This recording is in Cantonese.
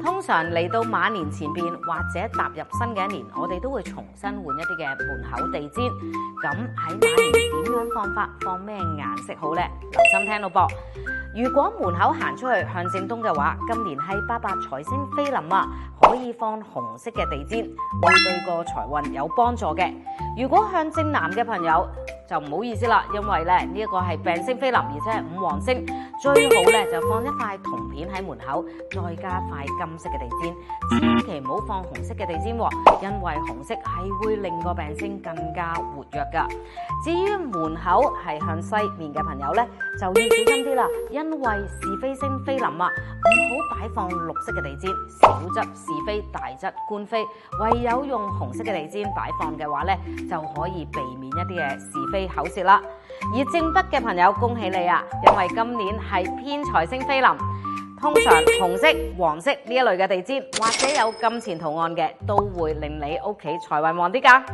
通常嚟到馬年前邊或者踏入新嘅一年，我哋都會重新換一啲嘅門口地氈。咁喺馬年點樣放法？放咩顏色好呢？留心聽咯噃。如果門口行出去向正東嘅話，今年係八白財星飛臨啊，可以放紅色嘅地氈，會對個財運有幫助嘅。如果向正南嘅朋友就唔好意思啦，因為咧呢一個係病星飛臨，而且係五黃星，最好咧就放一塊銅片喺門口，再加塊金色嘅地氈，千祈唔好放紅色嘅地氈喎，因為紅色係會令個病星更加活躍噶。至於門口係向西面嘅朋友咧，就要小心啲啦，因為是非星飛臨啊，唔好擺放綠色嘅地氈，小則是非，大則官非，唯有用紅色嘅地氈擺放嘅話咧，就可以避免一啲嘅是非口舌啦。而正北嘅朋友，恭喜你啊，因為今年係偏財星飛臨，通常紅色、黃色呢一類嘅地氈或者有金錢圖案嘅，都會令你屋企財運旺啲噶。